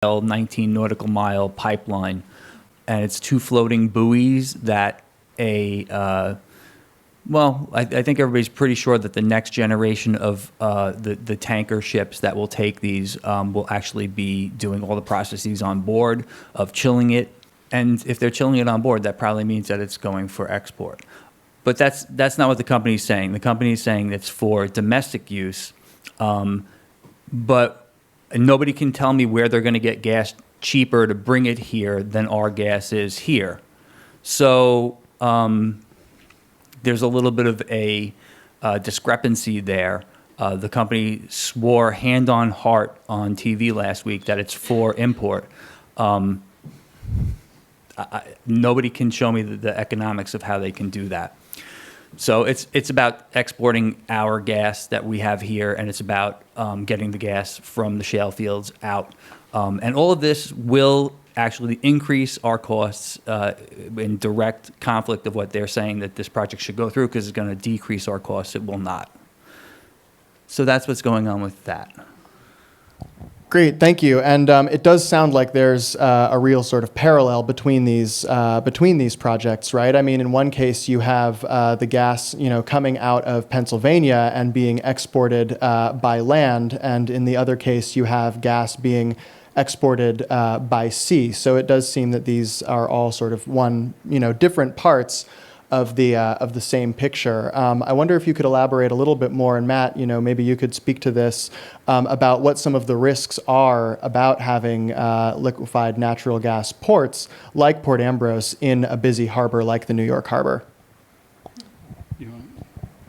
19 nautical mile pipeline, and it's two floating buoys that I think everybody's pretty sure that the next generation of the tanker ships that will take these will actually be doing all the processes on board of chilling it. And if they're chilling it on board, that probably means that it's going for export. But that's not what the company's saying. The company's saying it's for domestic use, but nobody can tell me where they're going to get gas cheaper to bring it here than our gas is here. So there's a little bit of a discrepancy there. The company swore hand on heart on TV last week that it's for import. Nobody can show me the economics of how they can do that. So it's about exporting our gas that we have here, and it's about getting the gas from the shale fields out. And all of this will actually increase our costs in direct conflict of what they're saying that this project should go through, because it's going to decrease our costs. It will not. So that's what's going on with that. Great, thank you. And it does sound like there's a real sort of parallel between these projects, right? I mean, in one case, you have the gas, coming out of Pennsylvania and being exported by land, and in the other case, you have gas being exported by sea. So it does seem that these are all sort of different parts of the same picture. I wonder if you could elaborate a little bit more, and Matt, maybe you could speak to this about what some of the risks are about having liquefied natural gas ports like Port Ambrose in a busy harbor like the New York Harbor.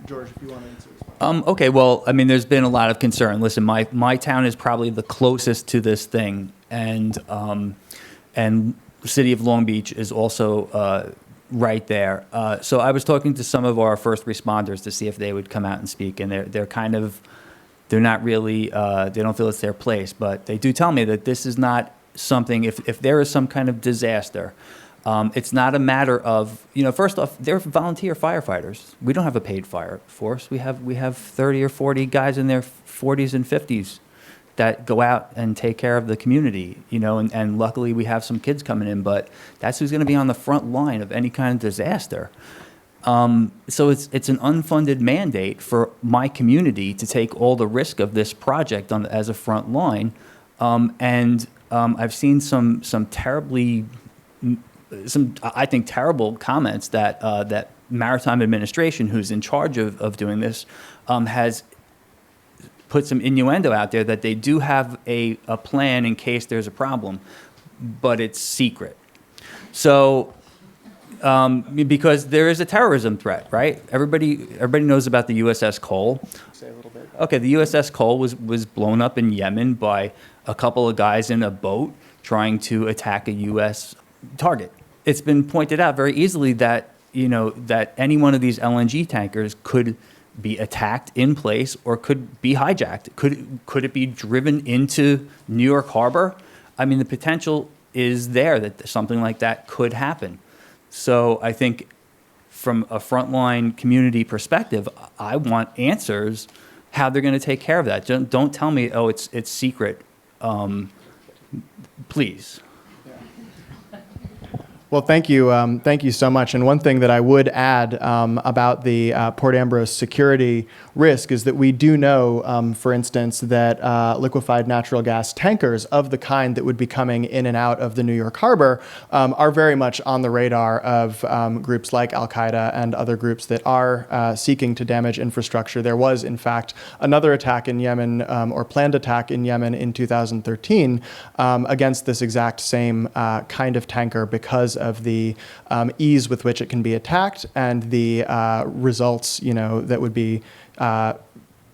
George, if you want to answer. Okay, well, I mean, there's been a lot of concern. Listen, my town is probably the closest to this thing, and the city of Long Beach is also right there. So I was talking to some of our first responders to see if they would come out and speak, and they're not really, they don't feel it's their place, but they do tell me that this is not something, if there is some kind of disaster, it's not a matter of, first off, they're volunteer firefighters. We don't have a paid fire force. We have 30 or 40 guys in their 40s and 50s that go out and take care of the community, and luckily we have some kids coming in, but that's who's going to be on the front line of any kind of disaster. So it's an unfunded mandate for my community to take all the risk of this project as a front line. I've seen some I think terrible comments that Maritime Administration, who's in charge of doing this, has put some innuendo out there that they do have a plan in case there's a problem, but it's secret. So, because there is a terrorism threat, right? Everybody knows about the USS Cole. Say a little bit. Okay, the USS Cole was blown up in Yemen by a couple of guys in a boat trying to attack a U.S. target. It's been pointed out very easily that that any one of these LNG tankers could be attacked in place or could be hijacked. Could it be driven into New York Harbor? I mean, the potential is there that something like that could happen. So I think from a frontline community perspective, I want answers how they're going to take care of that. Don't tell me, oh, it's secret. Please. Well, thank you so much. And one thing that I would add about the Port Ambrose security risk is that we do know, for instance, that liquefied natural gas tankers of the kind that would be coming in and out of the New York Harbor are very much on the radar of groups like Al-Qaeda and other groups that are seeking to damage infrastructure. There was, in fact, another attack in Yemen, or planned attack in Yemen in 2013 against this exact same kind of tanker because of the ease with which it can be attacked and the results, that would be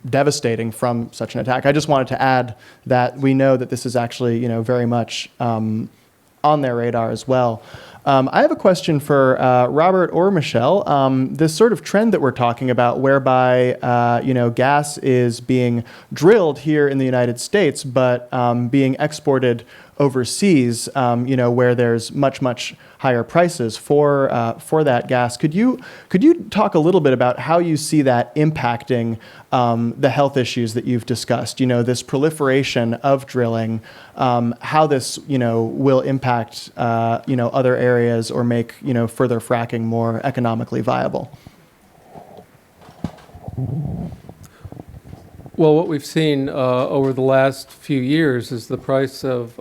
devastating from such an attack. I just wanted to add that we know that this is actually, very much on their radar as well. I have a question for Robert or Michelle. This sort of trend that we're talking about, whereby gas is being drilled here in the United States, but being exported overseas, where there's much higher prices for that gas. Could you talk a little bit about how you see that impacting the health issues that you've discussed? This proliferation of drilling, how this will impact other areas or make further fracking more economically viable. Well, what we've seen over the last few years is the price of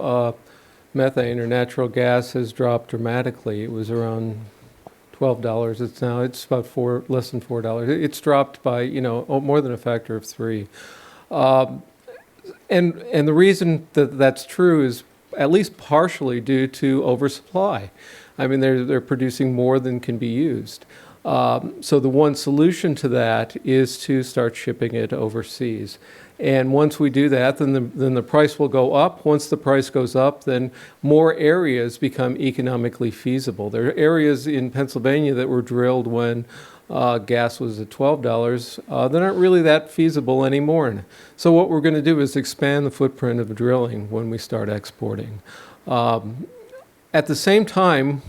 methane or natural gas has dropped dramatically. It was around $12. It's about less than $4. It's dropped by more than a factor of 3. And the reason that that's true is at least partially due to oversupply. I mean, they're producing more than can be used. So the one solution to that is to start shipping it overseas. And once we do that, then the price will go up. Once the price goes up, then more areas become economically feasible. There are areas in Pennsylvania that were drilled when gas was at $12. They're not really that feasible anymore. So what we're going to do is expand the footprint of drilling when we start exporting. At the same time,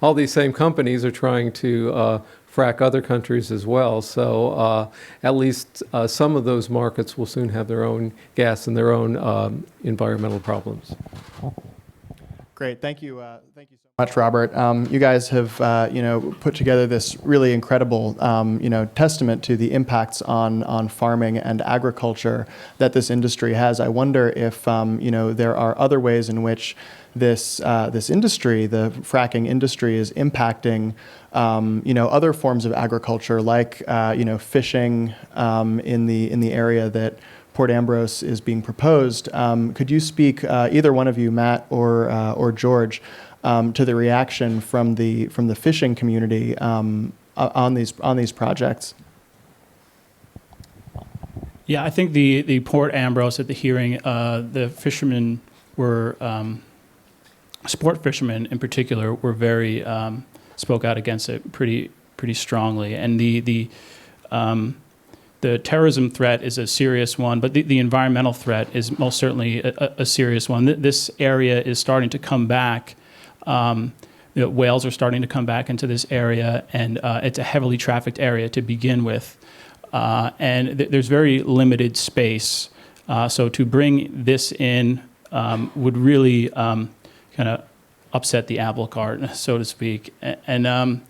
all these same companies are trying to frack other countries as well. So at least some of those markets will soon have their own gas and their own environmental problems. Great, thank you so much, Robert. You guys have put together this really incredible testament to the impacts on farming and agriculture that this industry has. I wonder if there are other ways in which this industry, the fracking industry, is impacting other forms of agriculture, like fishing in the area that Port Ambrose is being proposed. Could you speak, either one of you, Matt or George, to the reaction from the fishing community on these projects? Yeah, I think the Port Ambrose at the hearing, the fishermen were. Sport fishermen in particular were very spoke out against it pretty strongly, and the terrorism threat is a serious one, but the environmental threat is most certainly a serious one. This area is starting to come back. Whales are starting to come back into this area, and it's a heavily trafficked area to begin with, and there's very limited space. So to bring this in would really kind of upset the apple cart, so to speak. And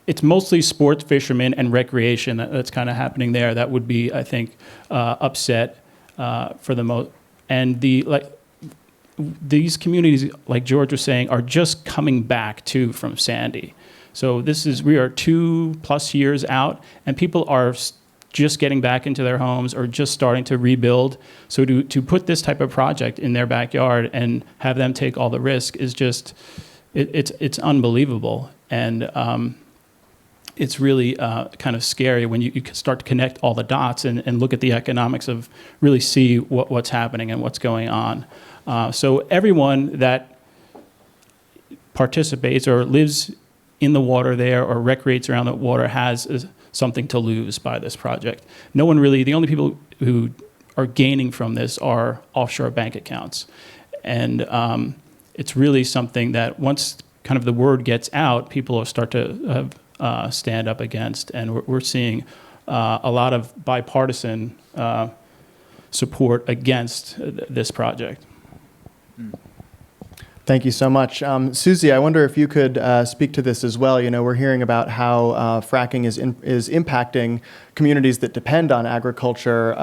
it's mostly sports fishermen and recreation that's kind of happening there. That would be, I think, upset for the most. And these communities, like George was saying, are just coming back too from Sandy. So we are 2+ years out, and people are just getting back into their homes or just starting to rebuild. So to put this type of project in their backyard and have them take all the risk is just, it's unbelievable. And it's really kind of scary when you start to connect all the dots and look at the economics of really see what's happening and what's going on. So everyone that participates or lives in the water there or recreates around the water has something to lose by this project. No one really, the only people who are gaining from this are offshore bank accounts. And it's really something that once kind of the word gets out, people will start to stand up against. And we're seeing a lot of bipartisan support against this project. Thank you so much. Susie, I wonder if you could speak to this as well. We're hearing about how fracking is impacting communities that depend on agriculture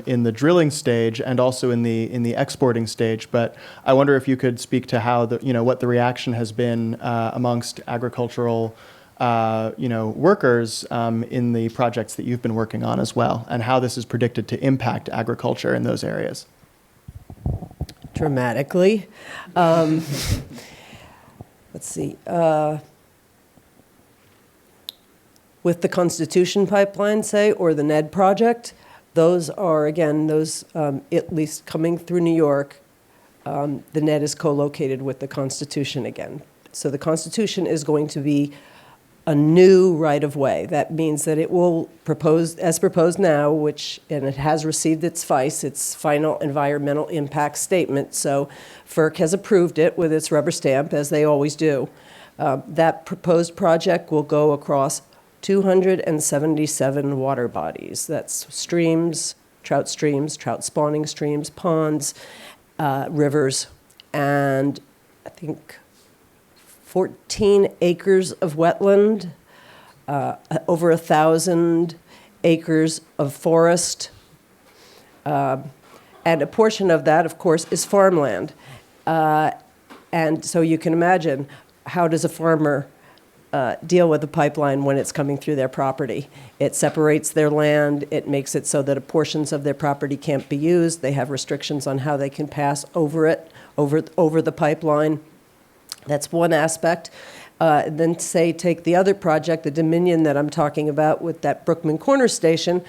in the drilling stage and also in the exporting stage. But I wonder if you could speak to how what the reaction has been amongst agricultural workers in the projects that you've been working on as well, and how this is predicted to impact agriculture in those areas. Dramatically. Let's see. With the Constitution pipeline, say, or the NED project, those are, again, at least coming through New York, the NED is co-located with the Constitution again. So the Constitution is going to be a new right-of-way. That means that it will propose, as proposed now, and it has received its FICE, its final environmental impact statement. So FERC has approved it with its rubber stamp, as they always do. That proposed project will go across 277 water bodies. That's streams, trout spawning streams, ponds, rivers, and I think 14 acres of wetland, over 1,000 acres of forest, and a portion of that, of course, is farmland. And so you can imagine, how does a farmer deal with the pipeline when it's coming through their property? It separates their land. It makes it so that portions of their property can't be used. They have restrictions on how they can pass over it, over the pipeline. That's one aspect. Then take the other project, the Dominion that I'm talking about with that Brookman Corner station.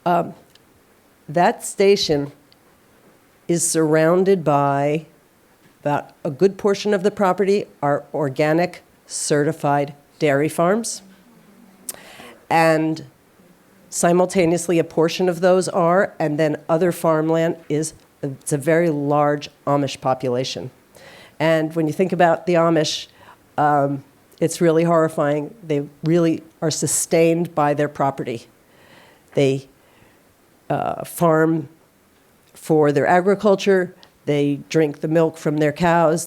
That station is surrounded by about a good portion of the property are organic certified dairy farms. And simultaneously a portion of those are, and then other farmland it's a very large Amish population. And when you think about the Amish, it's really horrifying. They really are sustained by their property. They farm for their agriculture. They drink the milk from their cows.